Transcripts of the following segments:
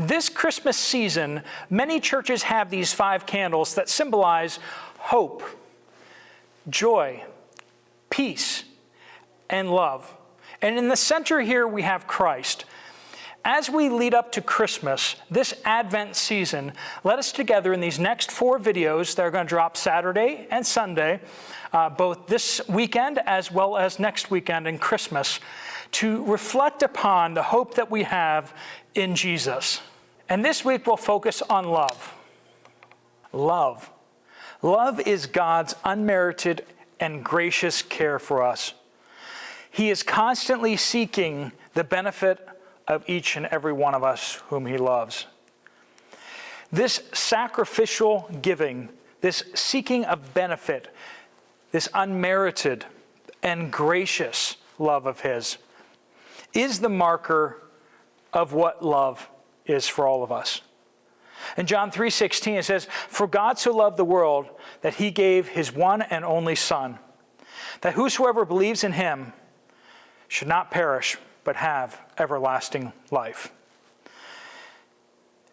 This Christmas season, many churches have these 5 candles that symbolize hope, joy, peace, and love. And in the center here we have Christ. As we lead up to Christmas, this Advent season, let us together in these next 4 videos that are going to drop Saturday and Sunday, both this weekend as well as next weekend and Christmas, to reflect upon the hope that we have in Jesus. And this week we'll focus on love. Love. Love is God's unmerited and gracious care for us. He is constantly seeking the benefit of each and every one of us whom he loves. This sacrificial giving, this seeking of benefit, this unmerited and gracious love of his, is the marker of what love is for all of us. In John 3:16 it says, "For God so loved the world that he gave his one and only Son, that whosoever believes in him should not perish, but have everlasting life."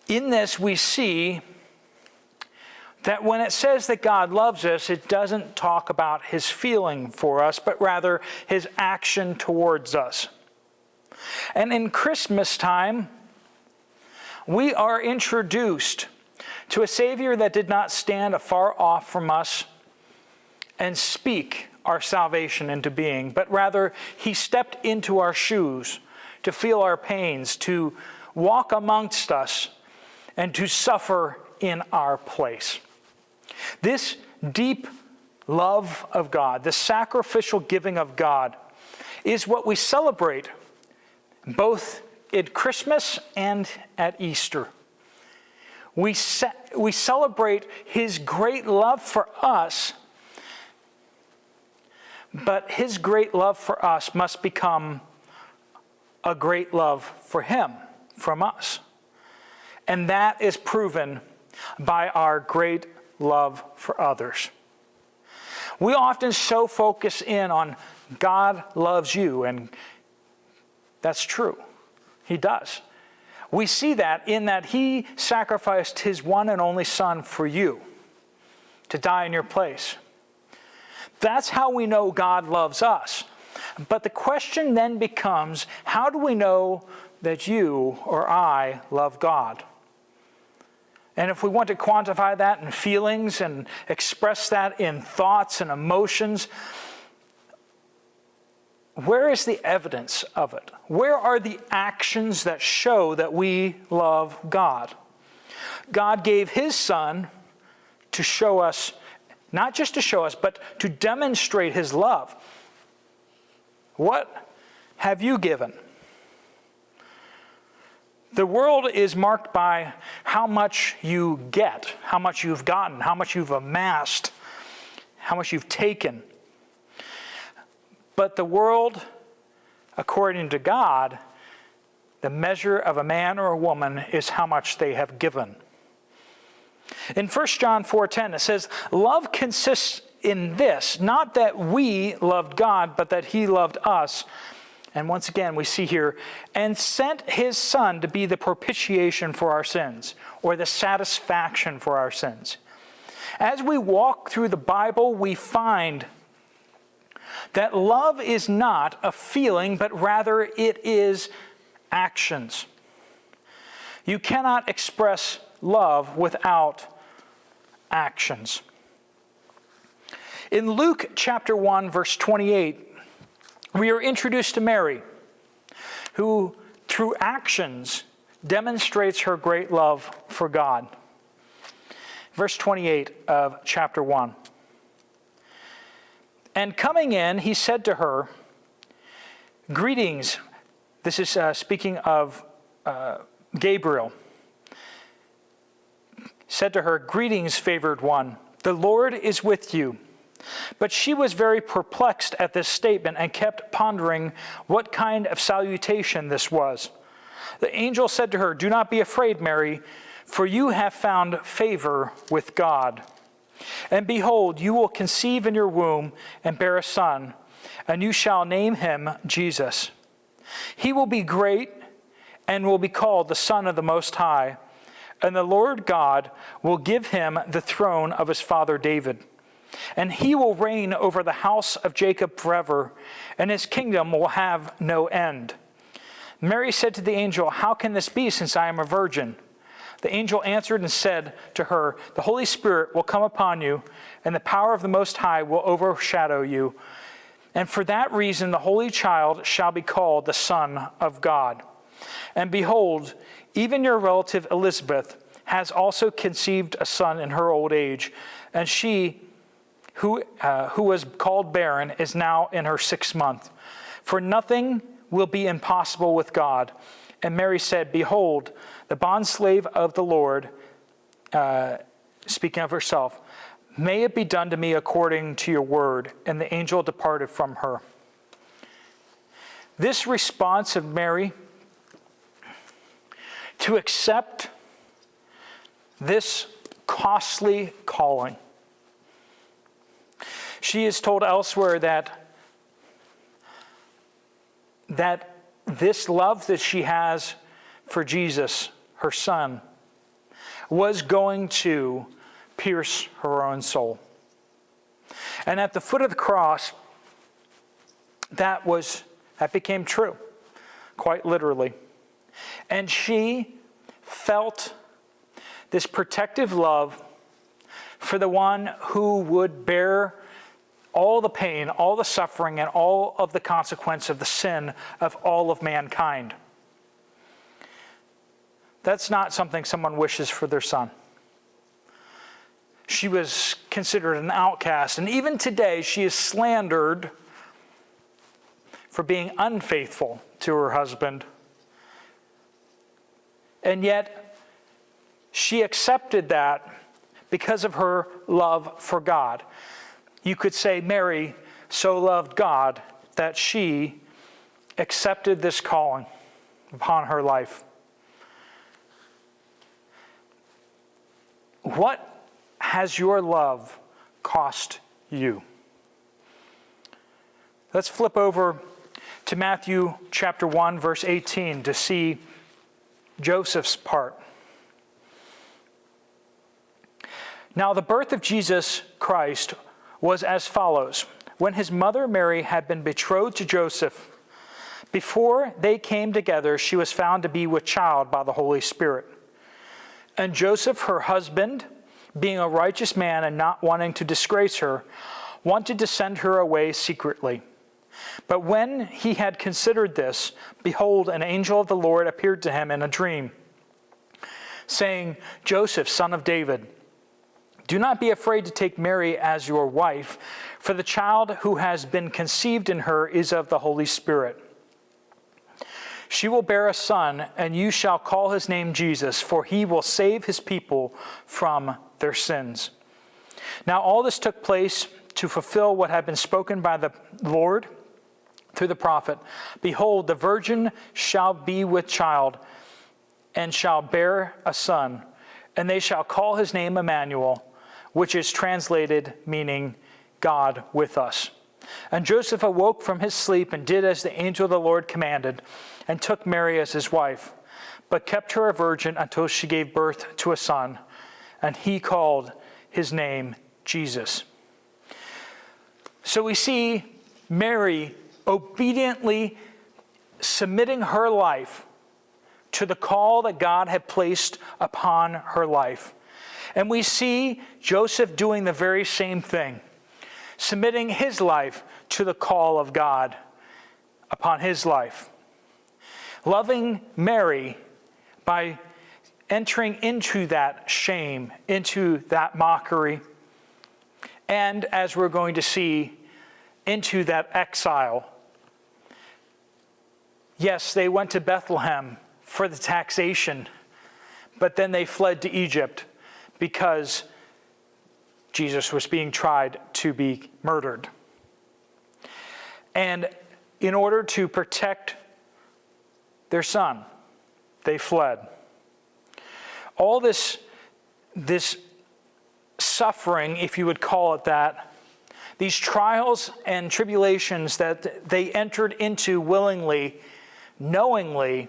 In this we see that when it says that God loves us, it doesn't talk about his feeling for us, but rather his action towards us. And in Christmas time, we are introduced to a Savior that did not stand afar off from us and speak our salvation into being, but rather he stepped into our shoes to feel our pains, to walk amongst us, and to suffer in our place. This deep love of God, the sacrificial giving of God, is what we celebrate both at Christmas and at Easter. We celebrate his great love for us, but his great love for us must become a great love for him, from us. And that is proven by our great love for others. We often so focus in on God loves you, and that's true. He does. We see that in that he sacrificed his one and only Son for you to die in your place. That's how we know God loves us. But the question then becomes, how do we know that you or I love God? And if we want to quantify that in feelings and express that in thoughts and emotions, where is the evidence of it? Where are the actions that show that we love God? God gave his Son to show us, not just to show us, but to demonstrate his love. What have you given? The world is marked by how much you get, how much you've gotten, how much you've amassed, how much you've taken. But the world, according to God, the measure of a man or a woman is how much they have given. In 1 John 4:10 it says, "Love consists in this, not that we loved God, but that he loved us." And once again we see here, "and sent his Son to be the propitiation for our sins," or the satisfaction for our sins. As we walk through the Bible, we find that love is not a feeling, but rather it is actions. You cannot express love without actions. In Luke chapter 1, verse 28, we are introduced to Mary, who through actions demonstrates her great love for God. Verse 28 of chapter 1. "And coming in, he said to her, 'Greetings.'" This is speaking of Gabriel. "Said to her, 'Greetings, favored one. The Lord is with you.' But she was very perplexed at this statement and kept pondering what kind of salutation this was. The angel said to her, 'Do not be afraid, Mary, for you have found favor with God. And behold, you will conceive in your womb and bear a son, and you shall name him Jesus. He will be great and will be called the Son of the Most High. And the Lord God will give him the throne of his father David. And he will reign over the house of Jacob forever, and his kingdom will have no end." Mary said to the angel, "How can this be, since I am a virgin?" The angel answered and said to her, "The Holy Spirit will come upon you, and the power of the Most High will overshadow you. And for that reason the Holy Child shall be called the Son of God. And behold, even your relative Elizabeth has also conceived a son in her old age, and she who was called barren is now in her 6th month. For nothing will be impossible with God." And Mary said, "Behold, the bondslave of the Lord," speaking of herself, "may it be done to me according to your word." And the angel departed from her. This response of Mary to accept this costly calling. She is told elsewhere that this love that she has for Jesus, her son, was going to pierce her own soul. And at the foot of the cross, that became true, quite literally. And she felt this protective love for the one who would bear all the pain, all the suffering, and all of the consequence of the sin of all of mankind. That's not something someone wishes for their son. She was considered an outcast, and even today she is slandered for being unfaithful to her husband. And yet she accepted that because of her love for God. You could say Mary so loved God that she accepted this calling upon her life. What has your love cost you? Let's flip over to Matthew chapter 1, verse 18 to see Joseph's part. Now, the birth of Jesus Christ was as follows. When his mother Mary had been betrothed to Joseph, before they came together, she was found to be with child by the Holy Spirit. And Joseph, her husband, being a righteous man and not wanting to disgrace her, wanted to send her away secretly. But when he had considered this, behold, an angel of the Lord appeared to him in a dream, saying, "Joseph, son of David, do not be afraid to take Mary as your wife, for the child who has been conceived in her is of the Holy Spirit. She will bear a son, and you shall call his name Jesus, for he will save his people from their sins." Now all this took place to fulfill what had been spoken by the Lord through the prophet. "Behold, the virgin shall be with child, and shall bear a son, and they shall call his name Emmanuel," which is translated meaning God with us. And Joseph awoke from his sleep and did as the angel of the Lord commanded, and took Mary as his wife, but kept her a virgin until she gave birth to a son, and he called his name Jesus. So we see Mary obediently submitting her life to the call that God had placed upon her life. And we see Joseph doing the very same thing, submitting his life to the call of God upon his life. Loving Mary by entering into that shame, into that mockery, and as we're going to see, into that exile. Yes, they went to Bethlehem for the taxation, but then they fled to Egypt because Jesus was being tried to be murdered. And in order to protect their son, they fled. All this suffering, if you would call it that, these trials and tribulations that they entered into willingly, knowingly,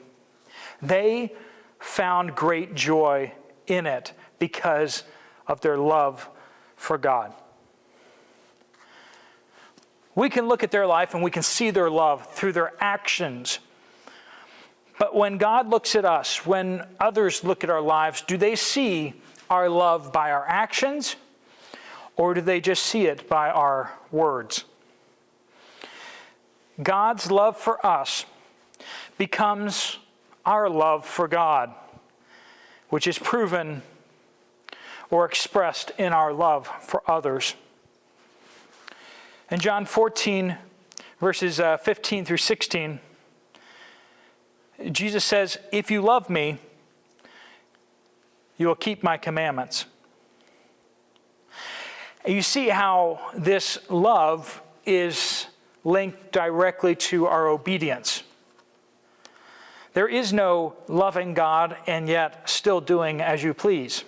They found great joy in it because of their love for God. We can look at their life and we can see their love through their actions. But when God looks at us, when others look at our lives, do they see our love by our actions, or do they just see it by our words? God's love for us becomes our love for God, which is proven or expressed in our love for others. In John 14, verses 15 through 16, Jesus says, "If you love me, you will keep my commandments." And you see how this love is linked directly to our obedience. There is no loving God and yet still doing as you please.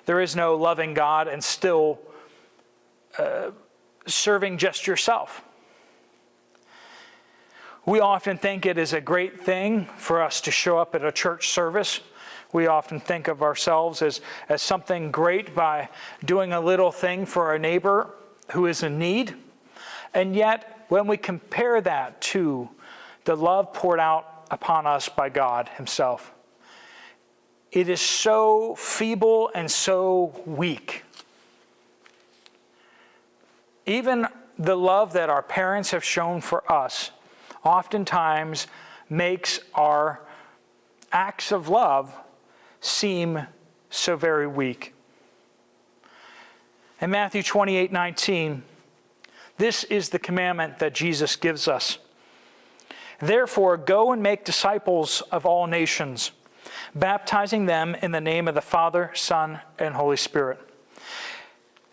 There is no loving God and still serving just yourself. We often think it is a great thing for us to show up at a church service. We often think of ourselves as something great by doing a little thing for our neighbor who is in need. And yet, when we compare that to the love poured out upon us by God himself, it is so feeble and so weak. Even the love that our parents have shown for us oftentimes makes our acts of love seem so very weak. In Matthew 28:19, this is the commandment that Jesus gives us. "Therefore, go and make disciples of all nations, baptizing them in the name of the Father, Son, and Holy Spirit,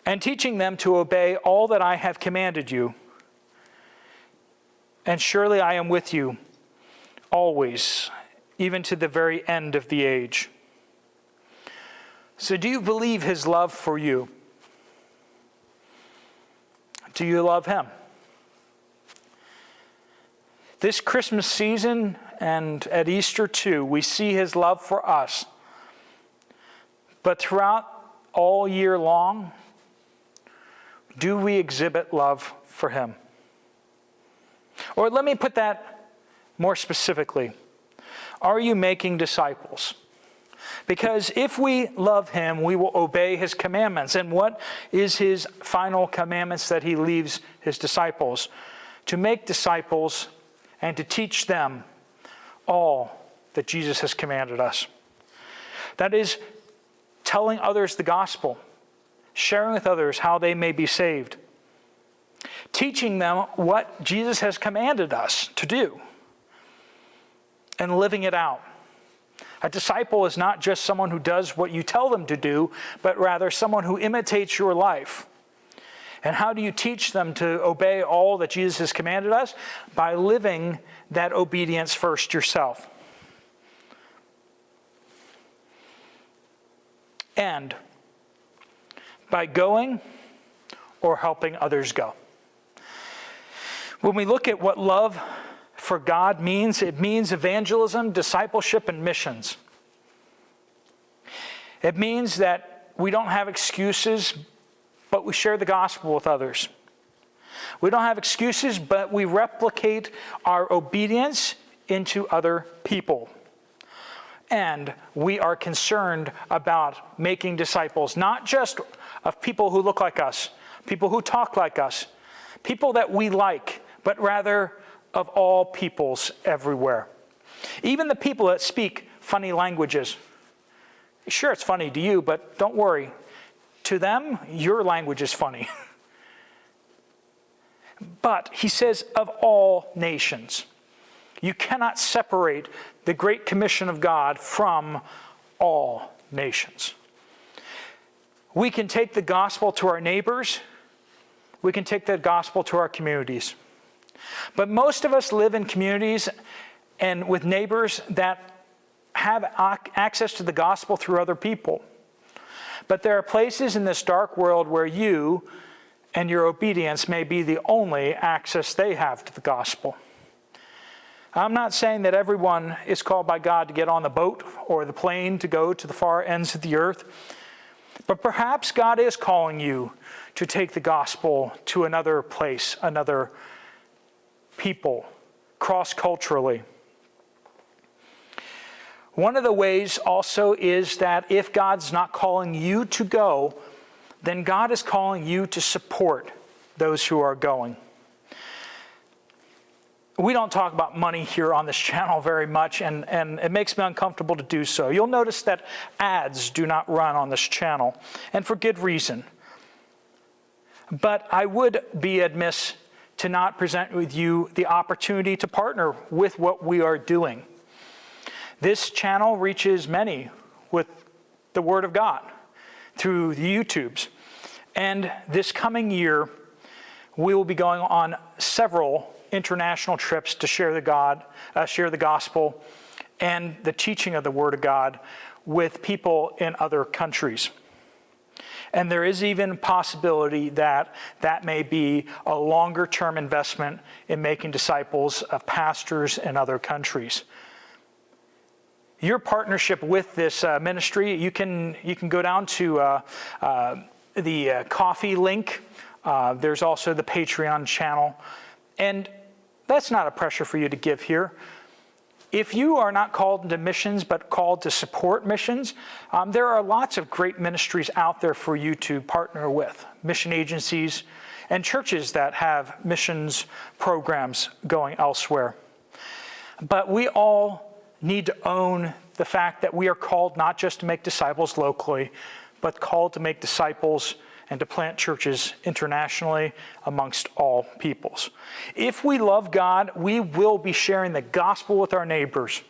and teaching them to obey all that I have commanded you. And surely I am with you always, even to the very end of the age." So do you believe his love for you? Do you love him? This Christmas season and at Easter too, we see his love for us. But throughout all year long, do we exhibit love for him? Or let me put that more specifically. Are you making disciples? Because if we love him, we will obey his commandments. And what is his final commandments that he leaves his disciples? To make disciples and to teach them all that Jesus has commanded us. That is, telling others the gospel, sharing with others how they may be saved, teaching them what Jesus has commanded us to do, and living it out. A disciple is not just someone who does what you tell them to do, but rather someone who imitates your life. And how do you teach them to obey all that Jesus has commanded us? By living that obedience first yourself. And by going or helping others go. When we look at what love for God means, it means evangelism, discipleship, and missions. It means that we don't have excuses, but we share the gospel with others. We don't have excuses, but we replicate our obedience into other people. And we are concerned about making disciples, not just of people who look like us, people who talk like us, people that we like, but rather of all peoples everywhere. Even the people that speak funny languages. Sure, it's funny to you, but don't worry. To them, your language is funny. But he says, of all nations. You cannot separate the Great Commission of God from all nations. We can take the gospel to our neighbors. We can take the gospel to our communities. But most of us live in communities and with neighbors that have access to the gospel through other people. But there are places in this dark world where you and your obedience may be the only access they have to the gospel. I'm not saying that everyone is called by God to get on the boat or the plane to go to the far ends of the earth, but perhaps God is calling you to take the gospel to another place, another people, cross-culturally. One of the ways also is that if God's not calling you to go, then God is calling you to support those who are going. We don't talk about money here on this channel very much, and it makes me uncomfortable to do so. You'll notice that ads do not run on this channel, and for good reason. But I would be amiss to not present with you the opportunity to partner with what we are doing. This channel reaches many with the Word of God through the YouTubes. And this coming year, we will be going on several international trips to share the gospel and the teaching of the Word of God with people in other countries. And there is even a possibility that that may be a longer-term investment in making disciples of pastors in other countries. Your partnership with this ministry, you can go down to the coffee link. There's also the Patreon channel. And that's not a pressure for you to give here. If you are not called into missions but called to support missions, there are lots of great ministries out there for you to partner with. Mission agencies and churches that have missions programs going elsewhere. But we all need to own the fact that we are called not just to make disciples locally, but called to make disciples and to plant churches internationally amongst all peoples. If we love God, we will be sharing the gospel with our neighbors.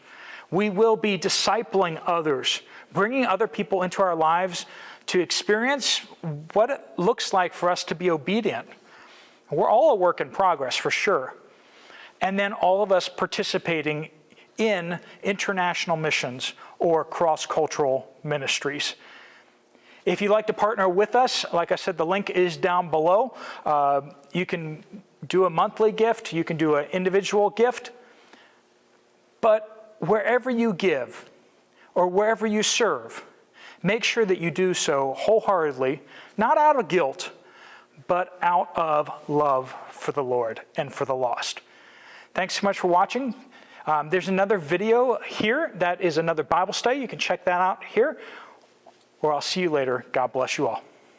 We will be discipling others, bringing other people into our lives to experience what it looks like for us to be obedient. We're all a work in progress, for sure. And then all of us participating in international missions or cross-cultural ministries. If you'd like to partner with us, like I said, the link is down below. You can do a monthly gift. You can do an individual gift. But wherever you give or wherever you serve, make sure that you do so wholeheartedly, not out of guilt, but out of love for the Lord and for the lost. Thanks so much for watching. There's another video here that is another Bible study. You can check that out here. Or I'll see you later. God bless you all.